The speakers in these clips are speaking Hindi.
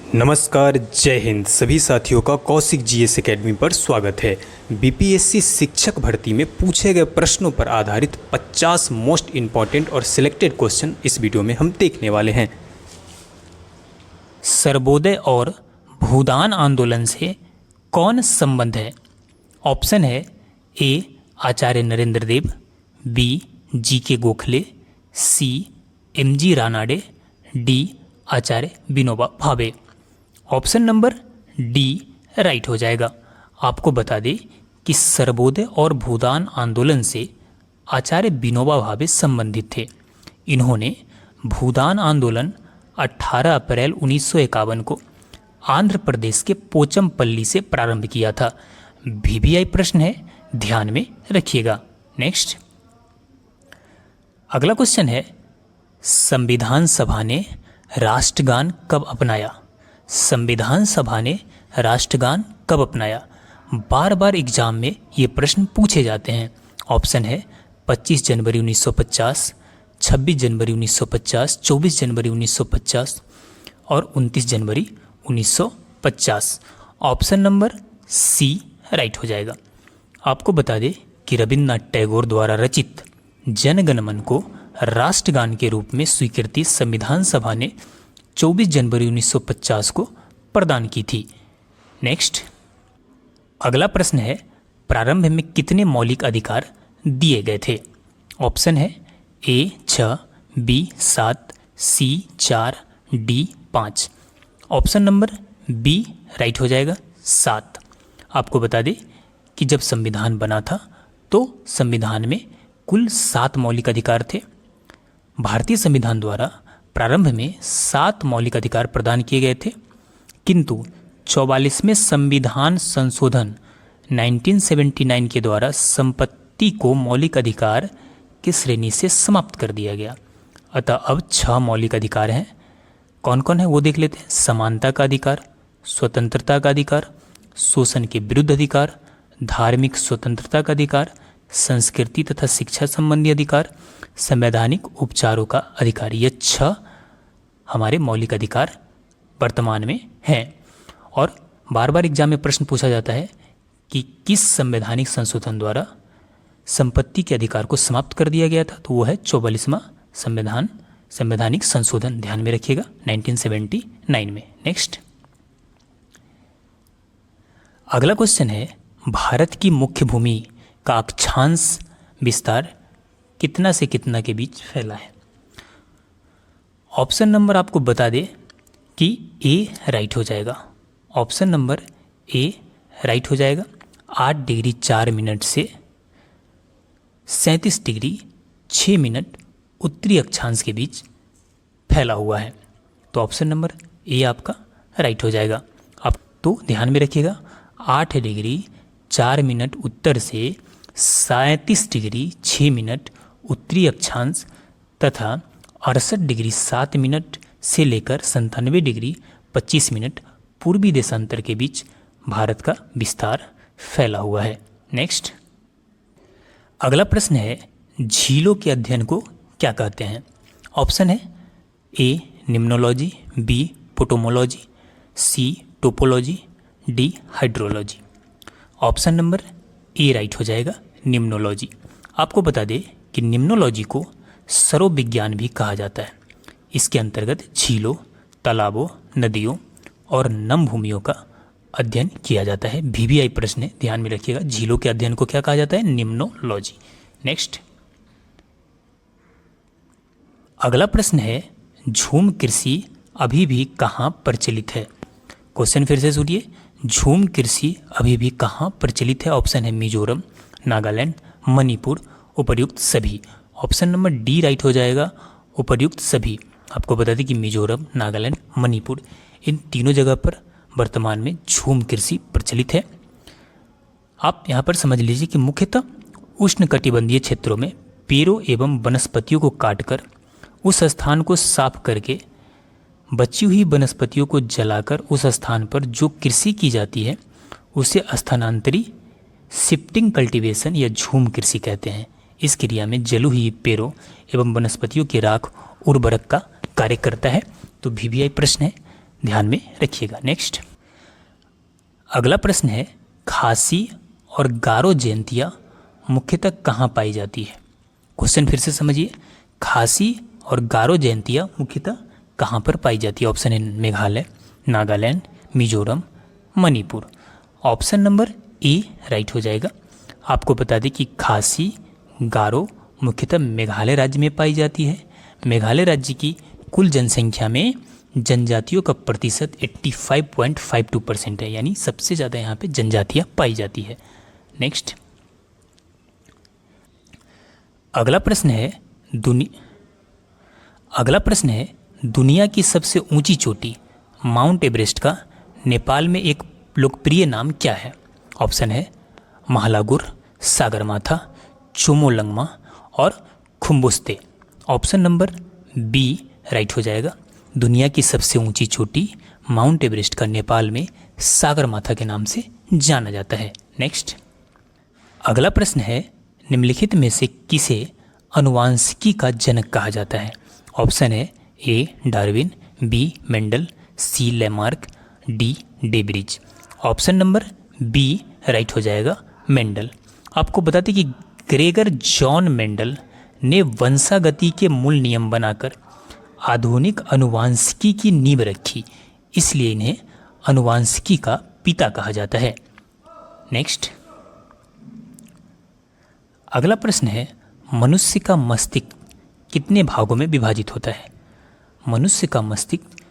नमस्कार, जय हिंद। सभी साथियों का कौशिक जीएस एकेडमी पर स्वागत है। बीपीएससी शिक्षक भर्ती में पूछे गए प्रश्नों पर आधारित 50 मोस्ट इम्पॉर्टेंट और सिलेक्टेड क्वेश्चन इस वीडियो में हम देखने वाले हैं। सर्वोदय और भूदान आंदोलन से कौन संबंध है? ऑप्शन है ए आचार्य नरेंद्र देव, B G K Gokhale, C M G Ranade, D Acharya Vinoba Bhave. Option number D right हो जाएगा। आपको बता दें कि सर्वोदय और भूदान आंदोलन से आचार्य विनोबा भावे संबंधित थे। इन्होंने भूदान आंदोलन 18 अप्रैल 1951 को आंध्र प्रदेश के पोचमपल्ली से प्रारंभ किया था। वीवीआई प्रश्न है, ध्यान में रखिएगा। नेक्स्ट, अगला क्वेश्चन है, संविधान सभा ने राष्ट्रगान कब अपनाया? संविधान सभा ने राष्ट्रगान कब अपनाया? बार बार एग्जाम में ये प्रश्न पूछे जाते हैं। ऑप्शन है 25 जनवरी 1950, 26 जनवरी 1950, 24 जनवरी 1950 और 29 जनवरी 1950। ऑप्शन नंबर सी राइट हो जाएगा। आपको बता दें कि रविन्द्रनाथ टैगोर द्वारा रचित जनगण मन को राष्ट्रगान के रूप में स्वीकृति संविधान सभा ने 24 जनवरी 1950 को प्रदान की थी। नेक्स्ट, अगला प्रश्न है, प्रारंभ में कितने मौलिक अधिकार दिए गए थे? ऑप्शन है A 6, B 7, C 4, D 5। Option number B right हो जाएगा, 7। आपको बता दें कि जब संविधान बना था तो संविधान में कुल 7 मौलिक अधिकार थे। भारतीय संविधान द्वारा प्रारंभ में 7 मौलिक अधिकार प्रदान किए गए थे, किंतु 44वें संविधान संशोधन 1979 के द्वारा संपत्ति को मौलिक अधिकार की श्रेणी से समाप्त कर दिया गया। अतः अब 6 मौलिक अधिकार हैं। कौन कौन है वो देख लेते हैं। समानता का अधिकार, स्वतंत्रता का अधिकार, शोषण के विरुद्ध अधिकार, धार्मिक स्वतंत्रता का अधिकार, संस्कृति तथा शिक्षा संबंधी अधिकार, संवैधानिक उपचारों का अधिकार। ये 6 हमारे मौलिक अधिकार वर्तमान में हैं। और बार बार एग्जाम में प्रश्न पूछा जाता है कि किस संवैधानिक संशोधन द्वारा संपत्ति के अधिकार को समाप्त कर दिया गया था, तो वो है 44वां संवैधानिक संशोधन। ध्यान में रखिएगा, 1979 में। नेक्स्ट, अगला क्वेश्चन है, भारत की मुख्य भूमि का अक्षांश विस्तार कितना से कितना के बीच फैला है? ऑप्शन नंबर आपको बता दे कि ए राइट हो जाएगा। ऑप्शन नंबर ए राइट हो जाएगा। 8 डिग्री 4 मिनट से 37 डिग्री 6 मिनट उत्तरी अक्षांश के बीच फैला हुआ है। तो ऑप्शन नंबर ए आपका राइट हो जाएगा। आप तो ध्यान में रखिएगा, 8 डिग्री 4 मिनट उत्तर से 37 डिग्री 6 मिनट उत्तरी अक्षांश तथा 68 डिग्री 7 मिनट से लेकर 97 डिग्री 25 मिनट पूर्वी देशांतर के बीच भारत का विस्तार फैला हुआ है। नेक्स्ट, अगला प्रश्न है, झीलों के अध्ययन को क्या कहते हैं? ऑप्शन है A limnology, B potamology, C topology, D hydrology. Option number A right हो जाएगा, निम्नोलॉजी। आपको बता दें कि निम्नोलॉजी को सरोविज्ञान भी कहा जाता है। इसके अंतर्गत झीलों, तालाबों, नदियों और नम भूमियों का अध्ययन किया जाता है। वीवीआई प्रश्न है, ध्यान में रखिएगा, झीलों के अध्ययन को क्या कहा जाता है? निम्नोलॉजी। नेक्स्ट, अगला प्रश्न है, झूम कृषि अभी भी कहाँ प्रचलित है? क्वेश्चन फिर से सुनिए, झूम कृषि अभी भी कहाँ प्रचलित है? ऑप्शन है मिजोरम, नागालैंड, मणिपुर, उपर्युक्त सभी। ऑप्शन नंबर डी राइट हो जाएगा, उपर्युक्त सभी। आपको बता दें कि मिजोरम, नागालैंड, मणिपुर इन तीनों जगह पर वर्तमान में झूम कृषि प्रचलित है। आप यहाँ पर समझ लीजिए कि मुख्यतः उष्णकटिबंधीय क्षेत्रों में पेड़ों एवं वनस्पतियों को काटकर उस स्थान को साफ करके बची हुई वनस्पतियों को जलाकर उस स्थान पर जो कृषि की जाती है उसे स्थानांतरी शिफ्टिंग कल्टीवेशन या झूम कृषि कहते हैं। इस क्रिया में जली हुई पेड़ों एवं वनस्पतियों की राख उर्वरक का कार्य करता है। तो वीवीआई प्रश्न है, ध्यान में रखिएगा। नेक्स्ट, अगला प्रश्न है खासी और गारो जयंतियाँ मुख्यतः कहाँ पाई जाती है। क्वेश्चन फिर से समझिए, खासी और गारो जयंतियाँ मुख्यतः कहाँ पर पाई जाती है। ऑप्शन है Meghalaya, Nagaland, Mizoram, Manipur. Option number A right हो जाएगा। आपको बता दें कि खासी गारो मुख्यतः मेघालय राज्य में पाई जाती है। मेघालय राज्य की कुल जनसंख्या में जनजातियों का प्रतिशत 85.52% है, यानी सबसे ज़्यादा यहाँ पे जनजातियाँ पाई जाती है। नेक्स्ट, अगला प्रश्न है दुनिया की सबसे ऊंची चोटी माउंट एवरेस्ट का नेपाल में एक लोकप्रिय नाम क्या है। ऑप्शन है महालागुर, सागरमाथा, चोमोलंगमा और खुम्बुस्ते। ऑप्शन नंबर बी राइट हो जाएगा। दुनिया की सबसे ऊंची चोटी माउंट एवरेस्ट का नेपाल में सागरमाथा के नाम से जाना जाता है। नेक्स्ट, अगला प्रश्न है निम्नलिखित में से किसे अनुवांशिकी का जनक कहा जाता है। ऑप्शन है A Darwin, B Mendel, C Lamarck, D de Vries. Option number B right हो जाएगा, मेंडल। आपको बता दें कि ग्रेगर जॉन मेंडल ने वंशागति के मूल नियम बनाकर आधुनिक अनुवांशिकी की नींव रखी, इसलिए इन्हें अनुवांशिकी का पिता कहा जाता है। नेक्स्ट, अगला प्रश्न है मनुष्य का मस्तिष्क कितने भागों में विभाजित होता है। मनुष्य का मस्तिष्क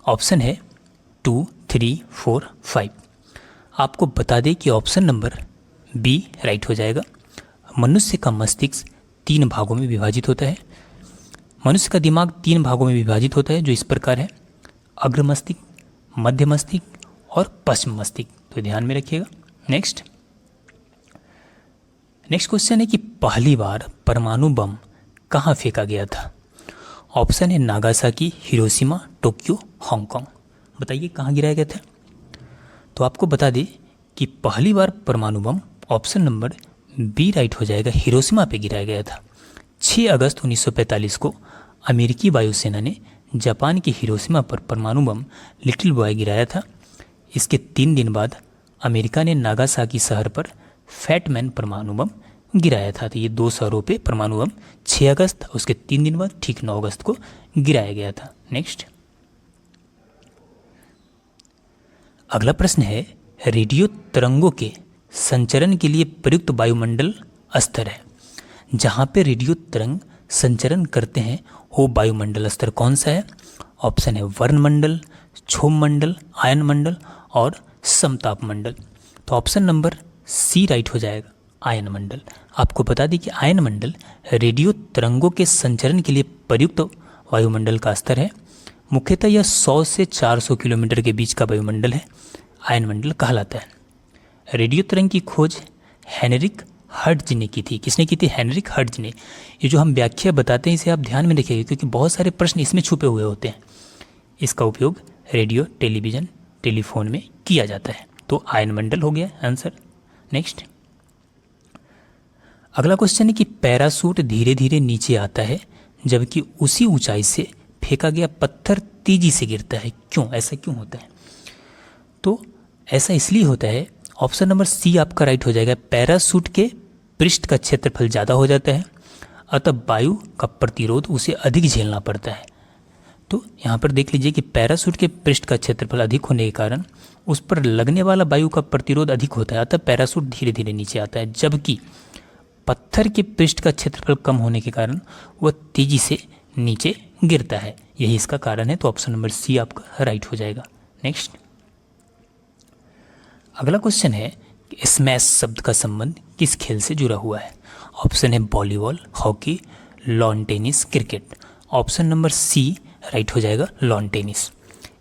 ऑप्शन है 2, 3, 4, 5। आपको बता दें कि ऑप्शन नंबर बी राइट हो जाएगा। मनुष्य का मस्तिष्क 3 भागों में विभाजित होता है। मनुष्य का दिमाग 3 भागों में विभाजित होता है, जो इस प्रकार है: अग्र मस्तिष्क, मध्य मस्तिष्क और पश्चिम मस्तिष्क। तो ध्यान में रखिएगा। नेक्स्ट क्वेश्चन है कि पहली बार परमाणु बम कहाँ फेंका गया था। ऑप्शन है नागासाकी, हिरोशिमा, टोक्यो, हांगकांग। बताइए कहाँ गिराया गया था। तो आपको बता दें कि पहली बार परमाणु बम ऑप्शन नंबर बी राइट हो जाएगा, हिरोशिमा पे गिराया गया था। 6 अगस्त 1945 को अमेरिकी वायुसेना ने जापान के हिरोशिमा पर परमाणु बम लिटिल बॉय गिराया था। इसके 3 दिन बाद अमेरिका ने नागासाकी शहर पर फैटमैन परमाणु बम गिराया था। तो ये 2 शहरों पे परमाणु बम 6 अगस्त, उसके 3 दिन बाद ठीक 9 अगस्त को गिराया गया था। नेक्स्ट, अगला प्रश्न है रेडियो तरंगों के संचरण के लिए प्रयुक्त वायुमंडल स्तर है। जहाँ पे रेडियो तरंग संचरण करते हैं वो वायुमंडल स्तर कौन सा है। ऑप्शन है वर्णमंडल, क्षोभ मंडल, आयन मंडल और समताप मंडल। तो ऑप्शन नंबर सी राइट हो जाएगा, आयन मंडल। आपको बता दें कि आयन मंडल रेडियो तरंगों के संचरण के लिए प्रयुक्त वायुमंडल का स्तर है। मुख्यतः यह 100 से 400 किलोमीटर के बीच का वायुमंडल है, आयन मंडल कहलाता है। रेडियो तरंग की खोज हेनरिक हर्ट्ज ने की थी। किसने की थी? हेनरिक हर्ट्ज ने। ये जो हम व्याख्या बताते हैं इसे आप ध्यान में रखिएगा, क्योंकि बहुत सारे प्रश्न इसमें छुपे हुए होते हैं। इसका उपयोग रेडियो, टेलीविज़न, टेलीफोन में किया जाता है। तो आयन मंडल हो गया आंसर। नेक्स्ट, अगला क्वेश्चन है कि पैराशूट धीरे धीरे नीचे आता है जबकि उसी ऊंचाई से फेंका गया पत्थर तेजी से गिरता है, क्यों? ऐसा क्यों होता है? तो ऐसा इसलिए होता है, ऑप्शन नंबर सी आपका राइट हो जाएगा। पैराशूट के पृष्ठ का क्षेत्रफल ज़्यादा हो जाता है, अतः वायु का प्रतिरोध उसे अधिक झेलना पड़ता है। तो यहाँ पर देख लीजिए कि पैराशूट के पृष्ठ का क्षेत्रफल अधिक होने के कारण उस पर लगने वाला वायु का प्रतिरोध अधिक होता है, अतः पैराशूट धीरे धीरे नीचे आता है। जबकि पत्थर के पृष्ठ का क्षेत्रफल कम होने के कारण वह तेजी से नीचे गिरता है, यही इसका कारण है। तो ऑप्शन नंबर सी आपका राइट हो जाएगा। नेक्स्ट, अगला क्वेश्चन है कि स्मैश शब्द का संबंध किस खेल से जुड़ा हुआ है। ऑप्शन है volleyball, hockey, lawn tennis, cricket. Option number C right हो जाएगा, lawn tennis.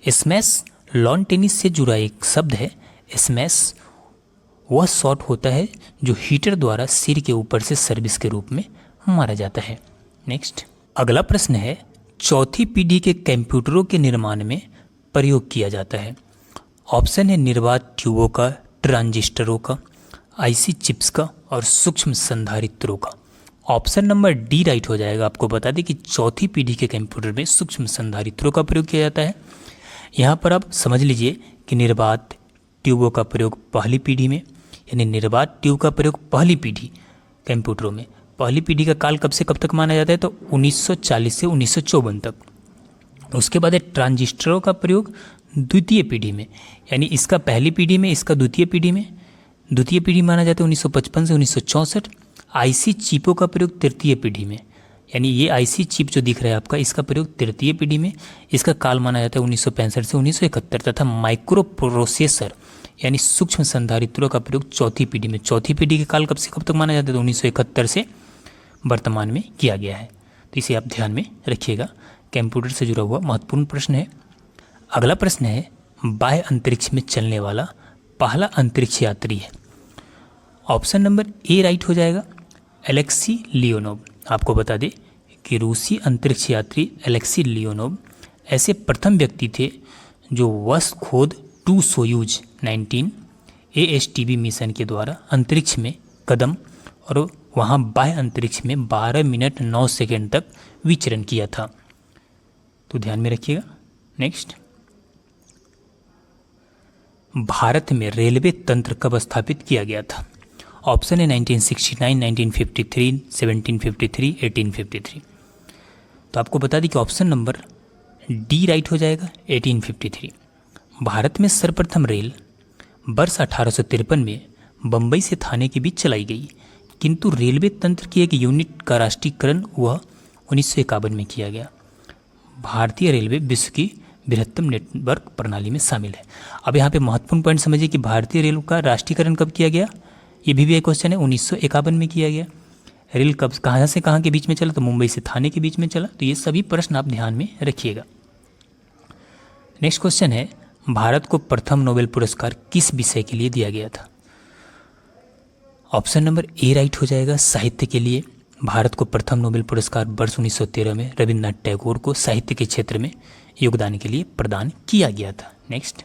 Smash lawn tennis से जुड़ा एक शब्द है। स्मैश वह शॉट होता है जो हीटर द्वारा सिर के ऊपर से सर्विस के रूप में मारा जाता है। नेक्स्ट, अगला प्रश्न है चौथी पीढ़ी के कंप्यूटरों के निर्माण में प्रयोग किया जाता है। ऑप्शन है निर्वात ट्यूबों का, ट्रांजिस्टरों का, आईसी चिप्स का और सूक्ष्म संधारित्रों का। ऑप्शन नंबर डी राइट हो जाएगा। आपको बता दें कि चौथी पीढ़ी के कंप्यूटर में सूक्ष्म संधारित्रों का प्रयोग किया जाता है। यहाँ पर आप समझ लीजिए कि निर्वात ट्यूबों का प्रयोग पहली पीढ़ी में, यानी निर्वात ट्यूब का प्रयोग पहली पीढ़ी कंप्यूटरों में, पहली पीढ़ी का काल कब से कब तक माना जाता है, तो 1940 से 1954 तक। उसके बाद है ट्रांजिस्टरों का प्रयोग द्वितीय पीढ़ी में, यानी इसका पहली पीढ़ी में, इसका द्वितीय पीढ़ी में, द्वितीय पीढ़ी माना जाता है 1955 से 1964। आईसी चिपों का प्रयोग तृतीय पीढ़ी में, यानी ये आईसी चिप जो दिख रहा है आपका, इसका प्रयोग तृतीय पीढ़ी में, इसका काल माना जाता है 1965 से 1971। तथा माइक्रो प्रोसेसर यानी सूक्ष्म संधारित्रों का प्रयोग चौथी पीढ़ी में, चौथी पीढ़ी के काल कब से कब तक माना जाता है, तो 1971 से वर्तमान में किया गया है। तो इसे आप ध्यान में रखिएगा, कंप्यूटर से जुड़ा हुआ महत्वपूर्ण प्रश्न है। अगला प्रश्न है, बाह्य अंतरिक्ष में चलने वाला पहला अंतरिक्ष यात्री है। ऑप्शन नंबर ए राइट हो जाएगा, एलेक्सी लियोनोव। आपको बता दें कि रूसी अंतरिक्ष यात्री एलेक्सी लियोनोव ऐसे प्रथम व्यक्ति थे जो वोस्टखोद 2 सोयूज 19 ASTB मिशन के द्वारा अंतरिक्ष में कदम और वहाँ बाह्य अंतरिक्ष में 12 मिनट 9 सेकेंड तक विचरण किया था। तो ध्यान में रखिएगा। नेक्स्ट, भारत में रेलवे तंत्र कब स्थापित किया गया था? ऑप्शन है 1969, 1953, 1753, 1853। तो आपको बता दें कि ऑप्शन नंबर डी राइट हो जाएगा, 1853। भारत में सर्वप्रथम रेल वर्ष 1853 में बम्बई से थाने के बीच चलाई गई, किंतु रेलवे तंत्र की एक यूनिट का राष्ट्रीयकरण वह 1951 में किया गया। भारतीय रेलवे विश्व की बृहत्तम नेटवर्क प्रणाली में शामिल है। अब यहाँ पे महत्वपूर्ण पॉइंट समझिए कि भारतीय रेल का राष्ट्रीयकरण कब किया गया, ये भी एक क्वेश्चन है। 1951 में किया गया। रेल कब कहाँ से कहाँ के बीच में चला, तो मुंबई से थाने के बीच में चला। तो ये सभी प्रश्न आप ध्यान में रखिएगा। नेक्स्ट क्वेश्चन है, भारत को प्रथम नोबेल पुरस्कार किस विषय के लिए दिया गया था? ऑप्शन नंबर ए राइट हो जाएगा, साहित्य के लिए। भारत को प्रथम नोबेल पुरस्कार वर्ष 1913 में रविन्द्रनाथ टैगोर को साहित्य के क्षेत्र में योगदान के लिए प्रदान किया गया था। नेक्स्ट,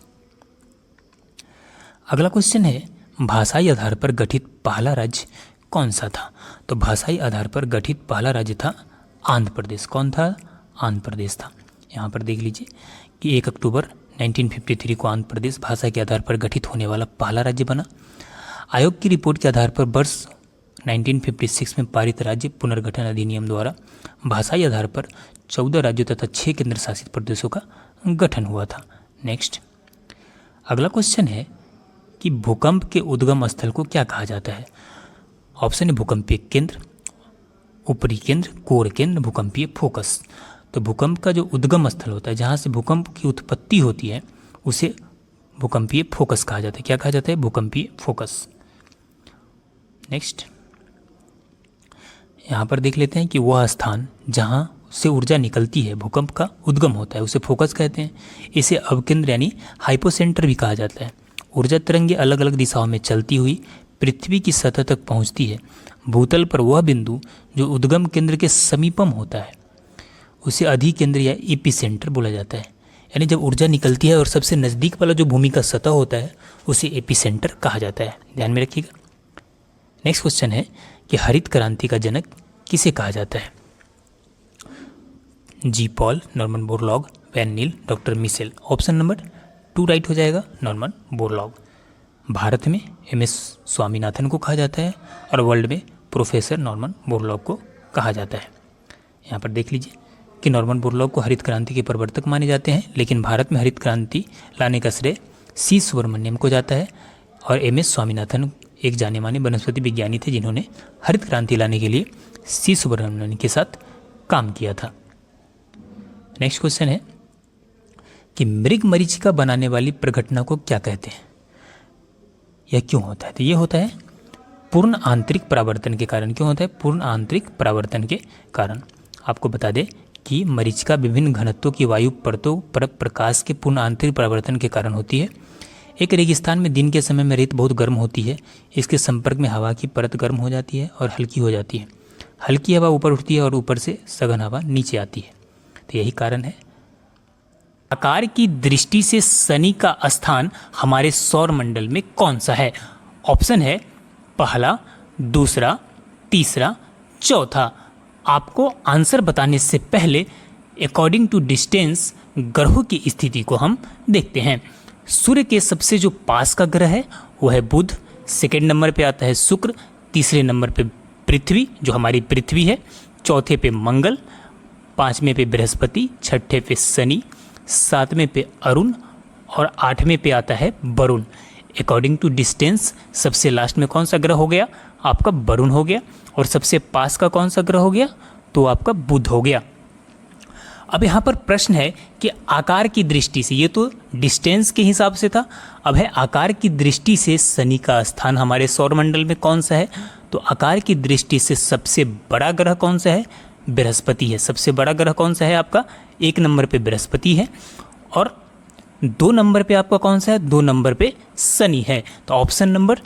अगला क्वेश्चन है, भाषाई आधार पर गठित पहला राज्य कौन सा था? तो भाषाई आधार पर गठित पहला राज्य था आंध्र प्रदेश। कौन था? आंध्र प्रदेश था। यहाँ पर देख लीजिए कि 1 अक्टूबर 1953 को आंध्र प्रदेश भाषा के आधार पर गठित होने वाला पहला राज्य बना। आयोग की रिपोर्ट के आधार पर वर्ष 1956 में पारित राज्य पुनर्गठन अधिनियम द्वारा भाषाई आधार पर 14 राज्यों तथा 6 केंद्र शासित प्रदेशों का गठन हुआ था। नेक्स्ट, अगला क्वेश्चन है कि भूकंप के उद्गम स्थल को क्या कहा जाता है? ऑप्शन है भूकंपीय केंद्र, ऊपरी केंद्र, कोर केंद्र, भूकंपीय फोकस। तो भूकंप का जो उद्गम स्थल होता है, जहाँ से भूकंप की उत्पत्ति होती है, उसे भूकंपीय फोकस कहा जाता है। क्या कहा जाता है? भूकंपीय फोकस। नेक्स्ट, यहाँ पर देख लेते हैं कि वह स्थान जहाँ से ऊर्जा निकलती है, भूकंप का उद्गम होता है, उसे फोकस कहते हैं। इसे अवकेंद्र यानी हाइपोसेंटर भी कहा जाता है। ऊर्जा तरंगें अलग अलग दिशाओं में चलती हुई पृथ्वी की सतह तक पहुँचती है। भूतल पर वह बिंदु जो उद्गम केंद्र के समीपम होता है उसे अधिकेंद्र या एपिसेंटर बोला जाता है। यानी जब ऊर्जा निकलती है और सबसे नज़दीक वाला जो भूमि का सतह होता है उसे एपिसेंटर कहा जाता है। ध्यान में रखिएगा। नेक्स्ट क्वेश्चन है कि हरित क्रांति का जनक किसे कहा जाता है? G Paul, Norman Borlaug, van Niel, doctor Mitchell. Option number 2 right हो जाएगा, नॉर्मन बोरलॉग। भारत में MS स्वामीनाथन को कहा जाता है और वर्ल्ड में प्रोफेसर नॉर्मन बोरलॉग को कहा जाता है। यहाँ पर देख लीजिए कि नॉर्मन बोरलॉग को हरित क्रांति के प्रवर्तक माने जाते हैं, लेकिन भारत में हरित क्रांति लाने का श्रेय C सुब्रमण्यम को जाता है। और MS स्वामीनाथन एक जाने माने वनस्पति विज्ञानी थे जिन्होंने हरित क्रांति लाने के लिए C सुब्रमण्यम के साथ काम किया था। नेक्स्ट क्वेश्चन है कि मृग मरीचिका बनाने वाली प्रघटना को क्या कहते हैं? यह क्यों होता है? तो ये होता है पूर्ण आंतरिक परावर्तन के कारण। क्यों होता है? पूर्ण आंतरिक परावर्तन के कारण। आपको बता दें कि मरीचिका विभिन्न घनत्वों की वायु परतों पर प्रकाश के पूर्ण आंतरिक परावर्तन के कारण होती है। एक रेगिस्तान में दिन के समय में रेत बहुत गर्म होती है। इसके संपर्क में हवा की परत गर्म हो जाती है और हल्की हो जाती है। हल्की हवा ऊपर उठती है और ऊपर से सघन हवा नीचे आती है। तो यही कारण है। आकार की दृष्टि से शनि का स्थान हमारे सौर मंडल में कौन सा है? ऑप्शन है पहला, दूसरा, तीसरा, चौथा। आपको आंसर बताने से पहले अकॉर्डिंग टू डिस्टेंस ग्रहों की स्थिति को हम देखते हैं। सूर्य के सबसे जो पास का ग्रह है वो है बुध, सेकेंड नंबर पे आता है शुक्र, तीसरे नंबर पे पृथ्वी जो हमारी पृथ्वी है, चौथे पे मंगल, पाँचवें पे बृहस्पति, छठे पे शनि, सातवें पे अरुण और आठवें पे आता है वरुण। अकॉर्डिंग टू डिस्टेंस सबसे लास्ट में कौन सा ग्रह हो गया? आपका वरुण हो गया। और सबसे पास का कौन सा ग्रह हो गया? तो आपका बुध हो गया। अब यहाँ पर प्रश्न है कि आकार की दृष्टि से, ये तो डिस्टेंस के हिसाब से था, अब है आकार की दृष्टि से शनि का स्थान हमारे सौरमंडल में कौन सा है? तो आकार की दृष्टि से सबसे बड़ा ग्रह कौन सा है? बृहस्पति है। सबसे बड़ा ग्रह कौन सा है आपका? 1 नंबर पे बृहस्पति है। और 2 नंबर पे आपका कौन सा है? 2 नंबर पे शनि है। तो ऑप्शन नंबर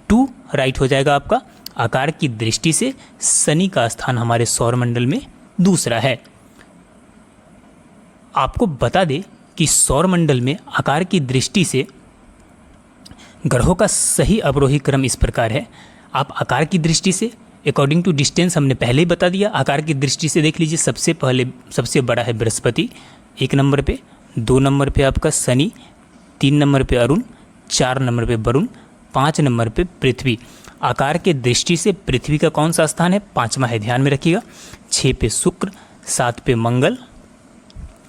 2 राइट हो जाएगा आपका। आकार की दृष्टि से शनि का स्थान हमारे सौरमंडल में दूसरा है। आपको बता दें कि सौरमंडल में आकार की दृष्टि से ग्रहों का सही अवरोही क्रम इस प्रकार है। आप आकार की दृष्टि से अकॉर्डिंग टू डिस्टेंस हमने पहले ही बता दिया। आकार की दृष्टि से देख लीजिए, सबसे बड़ा है बृहस्पति 1 नंबर पे, 2 नंबर पे आपका शनि, 3 नंबर पे अरुण, 4 नंबर पे वरुण, 5 नंबर पे पृथ्वी। आकार के दृष्टि से पृथ्वी का कौन सा स्थान है? 5वां है, ध्यान में रखिएगा। 6 पे शुक्र, 7 पे मंगल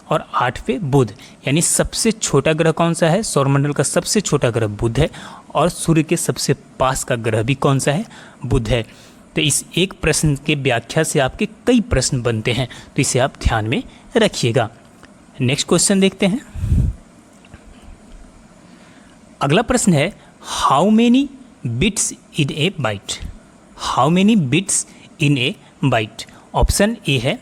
और 8 पे बुध। यानी सबसे छोटा ग्रह कौन सा है? सौरमंडल का सबसे छोटा ग्रह बुध है। और सूर्य के सबसे पास का ग्रह भी कौन सा है? बुध है। तो इस एक प्रश्न के व्याख्या से आपके कई प्रश्न बनते हैं, तो इसे आप ध्यान में रखिएगा। नेक्स्ट क्वेश्चन देखते हैं। अगला प्रश्न है, how many bits in A bite? How many bits in A bite? Option A है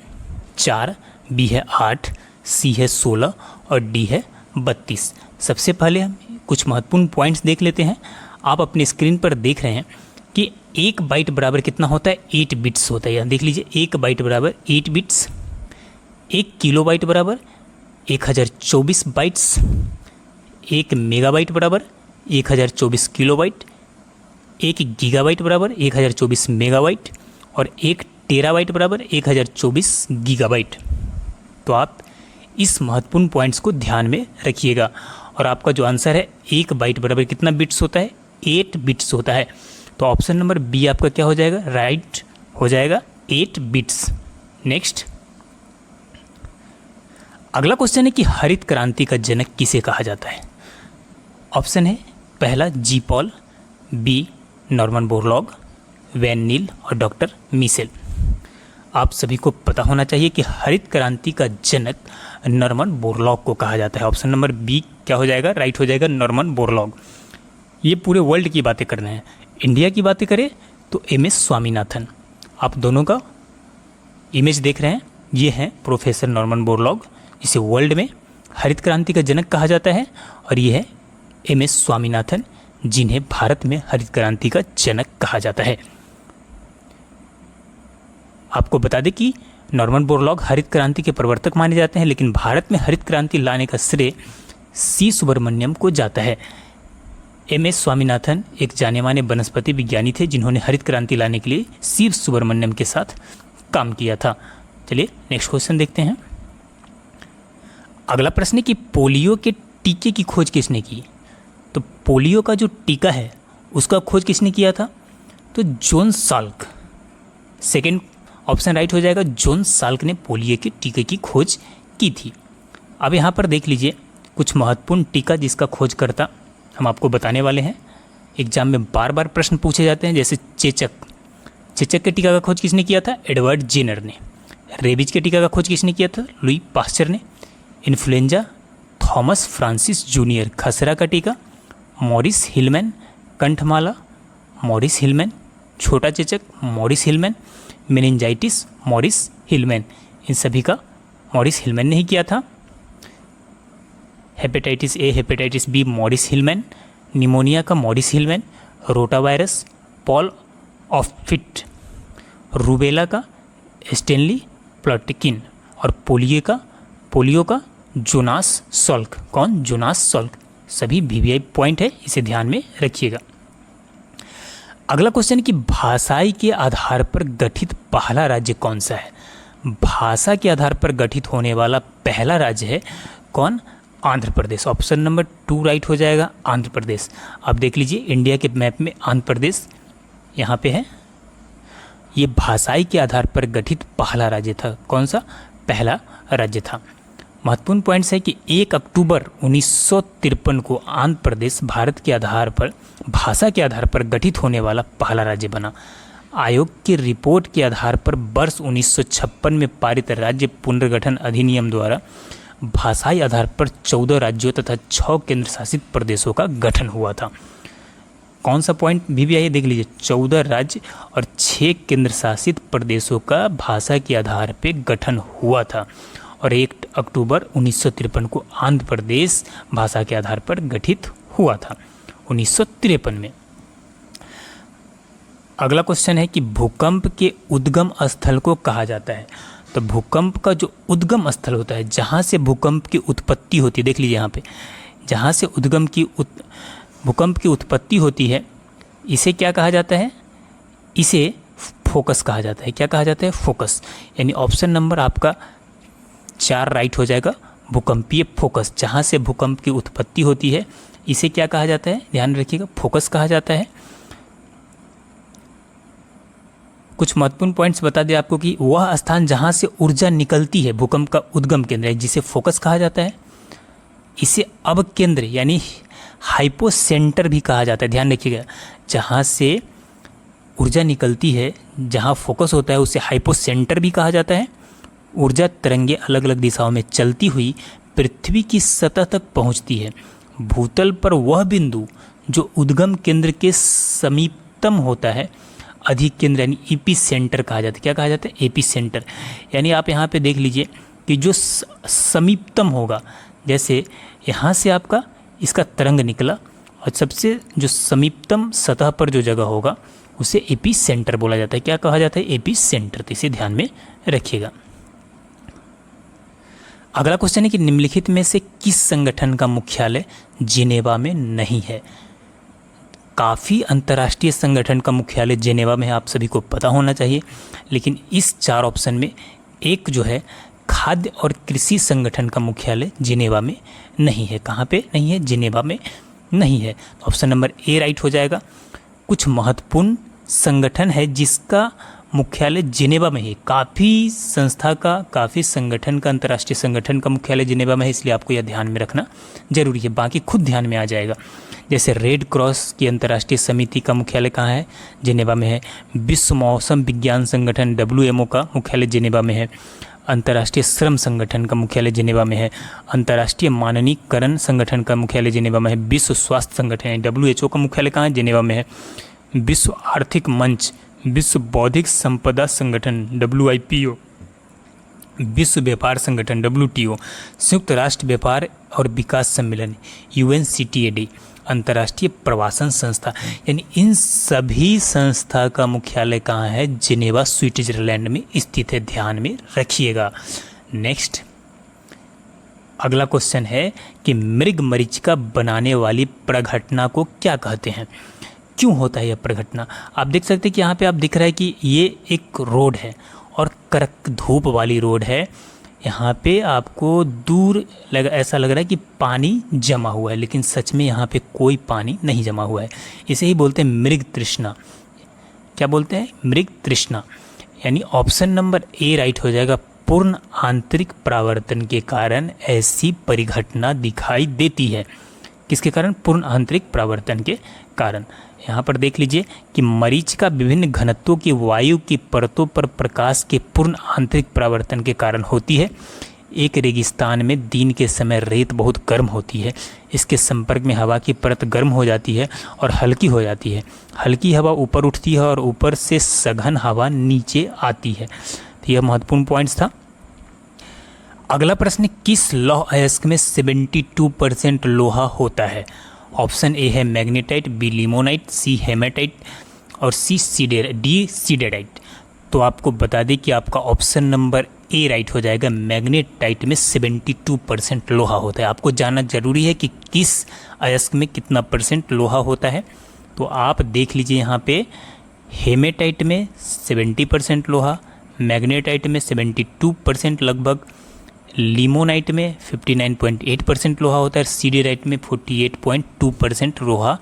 4, बी है 8, सी है 16 और डी है 32। सबसे पहले हम कुछ महत्वपूर्ण पॉइंट्स देख लेते हैं। आप अपनी स्क्रीन पर देख रहे हैं कि 1 बाइट बराबर कितना होता है? 8 बिट्स होता है। यहाँ देख लीजिए, 1 बाइट बराबर 8 बिट्स। 1 किलो बाइट बराबर 1024 बाइट्स। 1 मेगाबाइट बराबर 1024 किलोबाइट। 1 गीगाबाइट बराबर 1024 मेगाबाइट। और 1 टेराबाइट बराबर 1024 गीगाबाइट। तो आप इस महत्वपूर्ण पॉइंट्स को ध्यान में रखिएगा। और आपका जो आंसर है, 1 बाइट बराबर कितना बिट्स होता है? 8 बिट्स होता है। तो ऑप्शन नंबर बी आपका क्या हो जाएगा? राइट हो जाएगा, 8 बिट्स। नेक्स्ट अगला क्वेश्चन है कि हरित क्रांति का जनक किसे कहा जाता है? ऑप्शन है पहला G Paul, B Norman Borlaug, van Niel और डॉक्टर मिशेल। आप सभी को पता होना चाहिए कि हरित क्रांति का जनक नॉर्मन बोरलॉग को कहा जाता है। ऑप्शन नंबर बी क्या हो जाएगा? राइट हो जाएगा, नॉर्मन बोरलॉग। ये पूरे वर्ल्ड की बातें कर रहे हैं। इंडिया की बातें करें तो एम.एस. स्वामीनाथन। आप दोनों का इमेज देख रहे हैं, ये हैं प्रोफेसर नॉर्मन बोरलॉग, जिसे वर्ल्ड में हरित क्रांति का जनक कहा जाता है। और ये है एम.एस. स्वामीनाथन, जिन्हें भारत में हरित क्रांति का जनक कहा जाता है। आपको बता दें कि नॉर्मन बोरलॉग हरित क्रांति के प्रवर्तक माने जाते हैं, लेकिन भारत में हरित क्रांति लाने का श्रेय सी सुब्रमण्यम को जाता है। एम.एस. स्वामीनाथन एक जाने माने वनस्पति विज्ञानी थे, जिन्होंने हरित क्रांति लाने के लिए सी सुब्रमण्यम के साथ काम किया था। चलिए नेक्स्ट क्वेश्चन देखते हैं। अगला प्रश्न है कि पोलियो के टीके की खोज किसने की? तो पोलियो का जो टीका है उसका खोज किसने किया था? तो John Salk. Second option right हो जाएगा, जॉन साल्क ने पोलियो के टीके की खोज की थी। अब यहाँ पर देख लीजिए कुछ महत्वपूर्ण टीका जिसका खोजकर्ता हम आपको बताने वाले हैं। एग्जाम में बार बार प्रश्न पूछे जाते हैं, जैसे चेचक। चेचक के टीका का खोज किसने किया था? एडवर्ड जेनर ने। रेबीज के टीका का खोज किसने किया था? लुई पास्चर ने। Influenza Thomas Francis junior. खसरा का टीका मॉरिस हिलमैन। कंठमाला मॉरिस हिलमैन। छोटा चेचक Maurice Hilleman. Meningitis Maurice Hilleman. इन सभी का मॉरिस हिलमैन ने ही किया था। Hepatitis A hepatitis B Maurice Hilleman. Pneumonia का Maurice Hilleman. Rotavirus Paul Offit. Rubella का स्टेनली प्लॉटकिन। और पोलियो का जोनास सॉल्क। कौन? Jonas Salk. सभी वीवीआई पॉइंट है, इसे ध्यान में रखिएगा। अगला क्वेश्चन है कि भाषाई के आधार पर गठित पहला राज्य कौन सा है? भाषा के आधार पर गठित होने वाला पहला राज्य है कौन? Andhra Pradesh. Option number 2 right हो जाएगा, आंध्र प्रदेश। अब देख लीजिए इंडिया के मैप में आंध्र प्रदेश यहाँ पे है। ये भाषाई के आधार पर गठित पहला राज्य था। कौन सा? पहला राज्य था। महत्वपूर्ण पॉइंट्स है कि 1 अक्टूबर 1953 को आंध्र प्रदेश भारत के आधार पर भाषा के आधार पर गठित होने वाला पहला राज्य बना। आयोग की रिपोर्ट के आधार पर वर्ष 1956 में पारित राज्य पुनर्गठन अधिनियम द्वारा भाषाई आधार पर 14 राज्यों तथा 6 केंद्र शासित प्रदेशों का गठन हुआ था। कौन सा पॉइंट भी आइए देख लीजिए, 14 राज्य और 6 केंद्र शासित प्रदेशों का भाषा के आधार पर गठन हुआ था और 1 अक्टूबर 1953 को आंध्र प्रदेश भाषा के आधार पर गठित हुआ था 1953 में। अगला क्वेश्चन है कि भूकंप के उद्गम स्थल को कहा जाता है। तो भूकंप का जो उद्गम स्थल होता है, जहाँ से भूकंप की उत्पत्ति होती है, देख लीजिए यहाँ पे, जहाँ से भूकंप की उत्पत्ति होती है, इसे क्या कहा जाता है? इसे फोकस कहा जाता है। क्या कहा जाता है? फोकस। यानी ऑप्शन नंबर आपका 4 राइट हो जाएगा, भूकंपीय फोकस। जहाँ से भूकंप की उत्पत्ति होती है, इसे क्या कहा जाता है? ध्यान रखिएगा, फोकस कहा जाता है। कुछ महत्वपूर्ण पॉइंट्स बता दें आपको कि वह स्थान जहाँ से ऊर्जा निकलती है, भूकंप का उद्गम केंद्र है, जिसे फोकस कहा जाता है। इसे अब केंद्र यानी हाइपोसेंटर भी कहा जाता है। ध्यान रखिएगा, जहाँ से ऊर्जा निकलती है, जहाँ फोकस होता है, उसे हाइपोसेंटर भी कहा जाता है। ऊर्जा तरंगे अलग अलग दिशाओं में चलती हुई पृथ्वी की सतह तक पहुँचती है। भूतल पर वह बिंदु जो उद्गम केंद्र के समीपतम होता है, अधिक केंद्र यानी एपी सेंटर कहा जाता है। क्या कहा जाता है? AP centre. यानी आप यहाँ पे देख लीजिए कि जो समीपतम होगा, जैसे यहाँ से आपका इसका तरंग निकला और सबसे जो समीपतम सतह पर जो जगह होगा उसे एपी सेंटर बोला जाता है। क्या कहा जाता है? AP centre. तो इसे ध्यान में रखिएगा। अगला क्वेश्चन है कि निम्नलिखित में से किस संगठन का मुख्यालय जिनेवा में नहीं है? काफ़ी अंतर्राष्ट्रीय संगठन का मुख्यालय जिनेवा में है, आप सभी को पता होना चाहिए। लेकिन इस 4 ऑप्शन में एक जो है खाद्य और कृषि संगठन का मुख्यालय जिनेवा में नहीं है। कहाँ पे नहीं है? जिनेवा में नहीं है। ऑप्शन नंबर ए राइट हो जाएगा। कुछ महत्वपूर्ण संगठन है जिसका मुख्यालय जिनेवा में है। काफ़ी संस्था का, काफ़ी संगठन का, अंतर्राष्ट्रीय संगठन का मुख्यालय जिनेवा में है, इसलिए आपको यह ध्यान में रखना जरूरी है। बाकी खुद ध्यान में आ जाएगा। जैसे रेड क्रॉस की अंतर्राष्ट्रीय समिति का मुख्यालय कहाँ है? जिनेवा में है। विश्व मौसम विज्ञान संगठन WMO का मुख्यालय जिनेवा में है। अंतर्राष्ट्रीय श्रम संगठन का मुख्यालय जिनेवा में है। अंतर्राष्ट्रीय मानकीकरण संगठन का मुख्यालय जिनेवा में है। विश्व स्वास्थ्य संगठन WHO का मुख्यालय कहाँ है? जिनेवा में है। विश्व आर्थिक मंच, विश्व बौद्धिक संपदा संगठन WIPO, विश्व व्यापार संगठन WTO, संयुक्त राष्ट्र व्यापार और विकास सम्मेलन UNCTAD, अंतर्राष्ट्रीय प्रवासन संस्था, यानी इन सभी संस्था का मुख्यालय कहाँ है? जिनेवा स्विट्जरलैंड में स्थित है। ध्यान में रखिएगा। नेक्स्ट अगला क्वेश्चन है कि मृग मरीचिका बनाने वाली प्रघटना को क्या कहते हैं? क्यों होता है यह प्रघटना? आप देख सकते हैं कि यहाँ पे आप दिख रहा है कि ये एक रोड है और कड़क धूप वाली रोड है। यहाँ पे आपको दूर ऐसा लग रहा है कि पानी जमा हुआ है, लेकिन सच में यहाँ पे कोई पानी नहीं जमा हुआ है। इसे ही बोलते हैं मृग तृष्णा। क्या बोलते हैं? मृग तृष्णा। यानी ऑप्शन नंबर ए राइट हो जाएगा। पूर्ण आंतरिक परावर्तन के कारण ऐसी परिघटना दिखाई देती है। किसके कारण? पूर्ण आंतरिक परावर्तन के कारण। यहाँ पर देख लीजिए कि मरीचिका विभिन्न घनत्वों की वायु की परतों पर प्रकाश के पूर्ण आंतरिक परावर्तन के कारण होती है। एक रेगिस्तान में दिन के समय रेत बहुत गर्म होती है। इसके संपर्क में हवा की परत गर्म हो जाती है और हल्की हो जाती है। हल्की हवा ऊपर उठती है और ऊपर से सघन हवा नीचे आती है। तो यह महत्वपूर्ण पॉइंट्स था। अगला प्रश्न, किस लौह अयस्क में 72% लोहा होता है? ऑप्शन ए है मैग्नेटाइट, बी लिमोनाइट, सी हेमाटाइट और डी सीडेराइट। तो आपको बता दें कि आपका ऑप्शन नंबर ए राइट हो जाएगा। मैग्नेटाइट में 72% लोहा होता है। आपको जानना जरूरी है कि किस अयस्क में कितना % लोहा होता है। तो आप देख लीजिए यहाँ पे हेमेटाइट में 70% लोहा, मैग्नेटाइट में 72% लगभग, लिमोनाइट में 59.8% लोहा होता है, सीडेराइट में 48.2% लोहा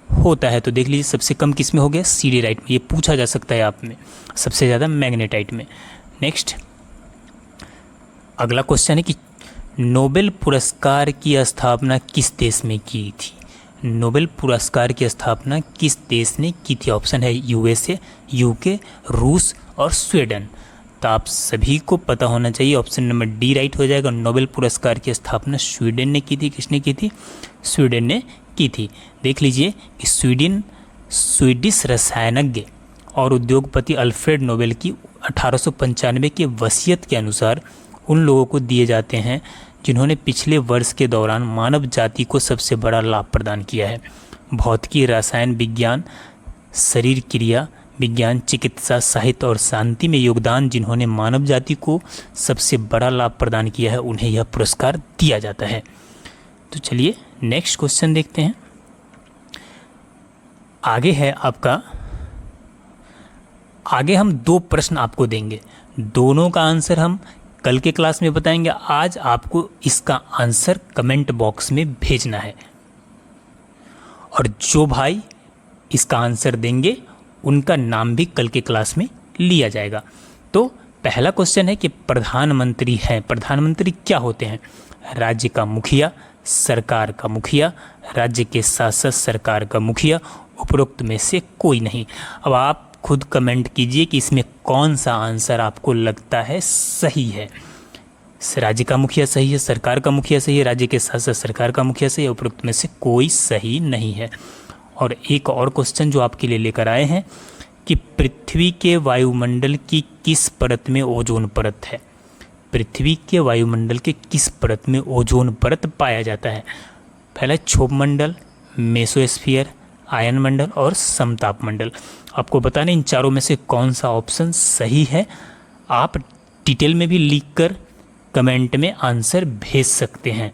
होता है। तो देख लीजिए सबसे कम किस में हो गया, सीडेराइट में। ये पूछा जा सकता है आप में, सबसे ज़्यादा मैग्नेटाइट में। नेक्स्ट अगला क्वेश्चन है कि नोबेल पुरस्कार की स्थापना किस देश में की थी। नोबेल पुरस्कार की स्थापना किस देश ने की थी। ऑप्शन है यूएसए, यूके, रूस और स्वीडन। तो आप सभी को पता होना चाहिए, ऑप्शन नंबर डी राइट हो जाएगा। नोबेल पुरस्कार की स्थापना स्वीडन ने की थी। किसने की थी, स्वीडन ने की थी। देख लीजिए कि स्वीडिश रसायनज्ञ और उद्योगपति अल्फ्रेड नोबेल की 1895 के वसीयत के अनुसार उन लोगों को दिए जाते हैं जिन्होंने पिछले वर्ष के दौरान मानव जाति को सबसे बड़ा लाभ प्रदान किया है। भौतिकी, रसायन विज्ञान, शरीर क्रिया विज्ञान, चिकित्सा, साहित्य और शांति में योगदान जिन्होंने मानव जाति को सबसे बड़ा लाभ प्रदान किया है, उन्हें यह पुरस्कार दिया जाता है। तो चलिए नेक्स्ट क्वेश्चन देखते हैं। आगे हम 2 प्रश्न आपको देंगे, दोनों का आंसर हम कल के क्लास में बताएंगे। आज आपको इसका आंसर कमेंट बॉक्स में भेजना है, और जो भाई इसका आंसर देंगे उनका नाम भी कल के क्लास में लिया जाएगा। तो पहला क्वेश्चन है कि प्रधानमंत्री क्या होते हैं। राज्य का मुखिया, सरकार का मुखिया, राज्य के शासक, सरकार का मुखिया, उपरोक्त में से कोई नहीं। अब आप खुद कमेंट कीजिए कि इसमें कौन सा आंसर आपको लगता है सही है। राज्य का मुखिया सही है, सरकार का मुखिया सही है, राज्य के शासक, सरकार का मुखिया सही है, उपरोक्त में से कोई सही नहीं है। और एक और क्वेश्चन जो आपके लिए लेकर आए हैं कि पृथ्वी के वायुमंडल की किस परत में ओजोन परत है। पृथ्वी के वायुमंडल के किस परत में ओजोन परत पाया जाता है। पहला क्षोभ मंडल, मेसोस्फीयर, आयन मंडल और समताप मंडल। आपको बताना इन चारों में से कौन सा ऑप्शन सही है। आप डिटेल में भी लिखकर कमेंट में आंसर भेज सकते हैं।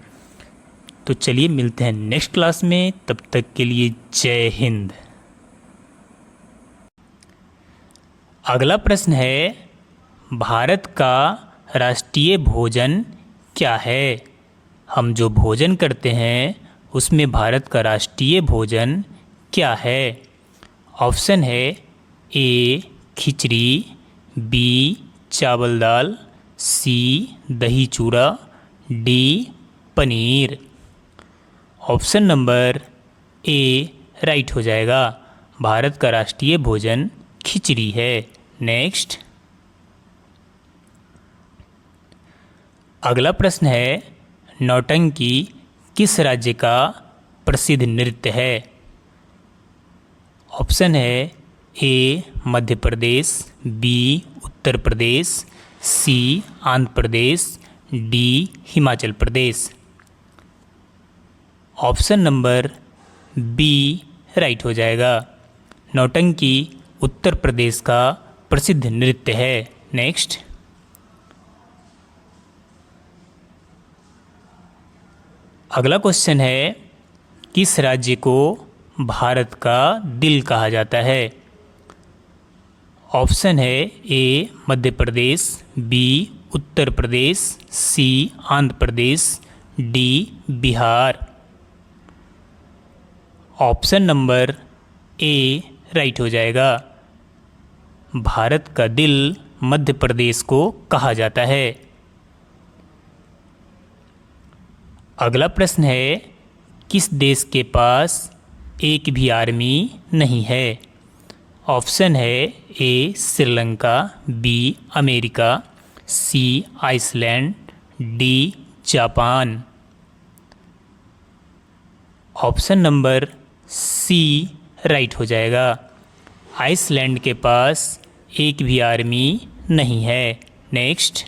तो चलिए मिलते हैं नेक्स्ट क्लास में, तब तक के लिए जय हिंद। अगला प्रश्न है, भारत का राष्ट्रीय भोजन क्या है। हम जो भोजन करते हैं उसमें भारत का राष्ट्रीय भोजन क्या है। ऑप्शन है ए खिचड़ी, बी चावल दाल, सी दही चूड़ा, D paneer. Option number A right हो जाएगा। भारत का राष्ट्रीय भोजन खिचड़ी है। नेक्स्ट अगला प्रश्न है, नौटंकी किस राज्य का प्रसिद्ध नृत्य है। ऑप्शन है A Madhya Pradesh, B Uttar Pradesh, C Andhra Pradesh, D Himachal Pradesh. Option number B right हो जाएगा। नौटंकी उत्तर प्रदेश का प्रसिद्ध नृत्य है। नेक्स्ट अगला क्वेश्चन है, किस राज्य को भारत का दिल कहा जाता है। ऑप्शन है A Madhya Pradesh, B Uttar Pradesh, C Andhra Pradesh, D Bihar. Option number A right हो जाएगा। भारत का दिल मध्य प्रदेश को कहा जाता है। अगला प्रश्न है, किस देश के पास एक भी आर्मी नहीं है। ऑप्शन है A Sri Lanka, B America, C Iceland, D Japan. Option number C right हो जाएगा। आइसलैंड के पास एक भी आर्मी नहीं है। नेक्स्ट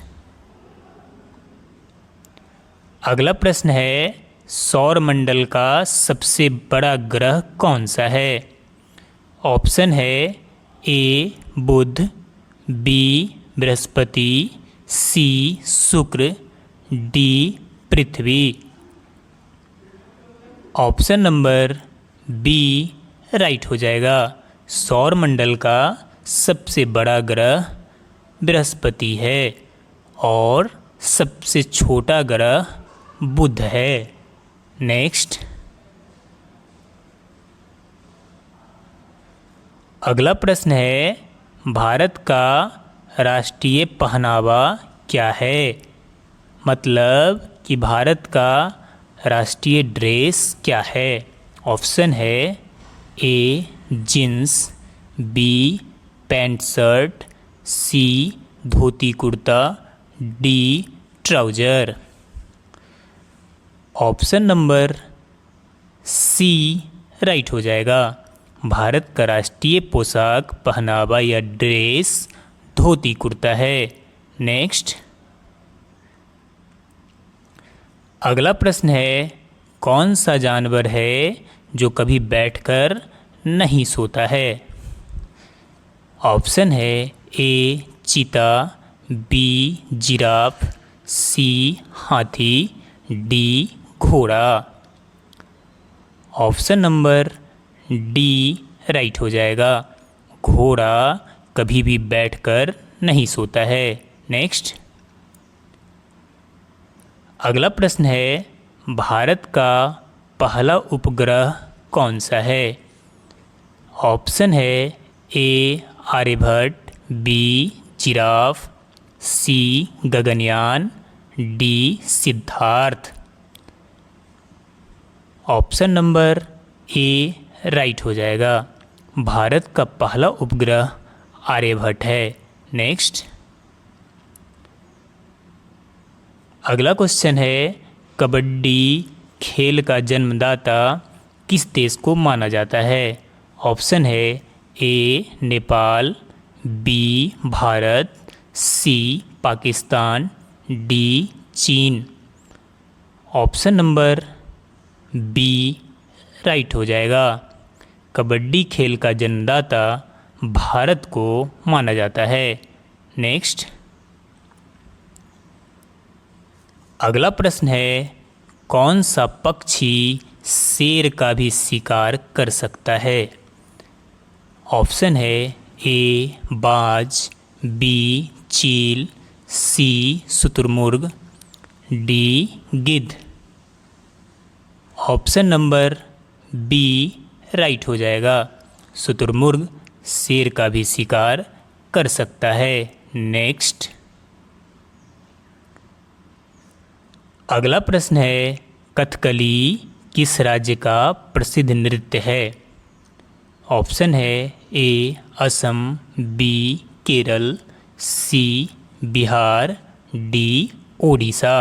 अगला प्रश्न है, सौर मंडल का सबसे बड़ा ग्रह कौन सा है। ऑप्शन है ए बुध, बी बृहस्पति, सी शुक्र, डी पृथ्वी। ऑप्शन नंबर बी राइट हो जाएगा। सौर मंडल का सबसे बड़ा ग्रह बृहस्पति है और सबसे छोटा ग्रह बुध है। नेक्स्ट, अगला प्रश्न है, भारत का राष्ट्रीय पहनावा क्या है? मतलब कि भारत का राष्ट्रीय ड्रेस क्या है? ऑप्शन है A jeans, B pant shirt, C dhoti kurta, D trouser. Option number C right हो जाएगा। भारत का राष्ट्रीय पोशाक पहनावा या ड्रेस धोती कुर्ता है। नेक्स्ट, अगला प्रश्न है, कौन सा जानवर है जो कभी बैठकर नहीं सोता है? ऑप्शन है ए चीता, बी जिराफ, सी हाथी, डी घोड़ा। ऑप्शन नंबर डी राइट हो जाएगा। घोड़ा कभी भी बैठकर नहीं सोता है। नेक्स्ट, अगला प्रश्न है, भारत का पहला उपग्रह कौन सा है? ऑप्शन है A Aryabhata, B giraffe, C Gaganyaan, D Siddharth. Option number A right हो जाएगा। भारत का पहला उपग्रह आर्यभट्ट है। नेक्स्ट, अगला क्वेश्चन है, कबड्डी खेल का जन्मदाता किस देश को माना जाता है? ऑप्शन है ए नेपाल, बी भारत, सी पाकिस्तान, डी चीन। ऑप्शन नंबर बी राइट हो जाएगा। कबड्डी खेल का जन्मदाता भारत को माना जाता है। नेक्स्ट, अगला प्रश्न है, कौन सा पक्षी शेर का भी शिकार कर सकता है? ऑप्शन है ए बाज, बी चील, सी शुतुरमुर्ग, डी गिद्ध। ऑप्शन नंबर बी राइट हो जाएगा। शुतुरमुर्ग शेर का भी शिकार कर सकता है। नेक्स्ट, अगला प्रश्न है, कथकली किस राज्य का प्रसिद्ध नृत्य है? ऑप्शन है A Assam, B Kerala, C Bihar, D Odisha.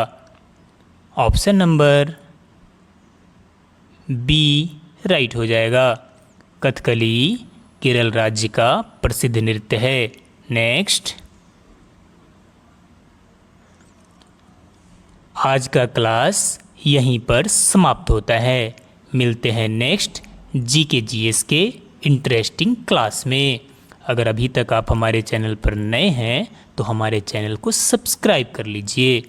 Option number B right हो जाएगा। कथकली केरल राज्य का प्रसिद्ध नृत्य है। नेक्स्ट, आज का क्लास यहीं पर समाप्त होता है। मिलते हैं नेक्स्ट जीके जीएस के इंटरेस्टिंग क्लास में। अगर अभी तक आप हमारे चैनल पर नए हैं तो हमारे चैनल को सब्सक्राइब कर लीजिए।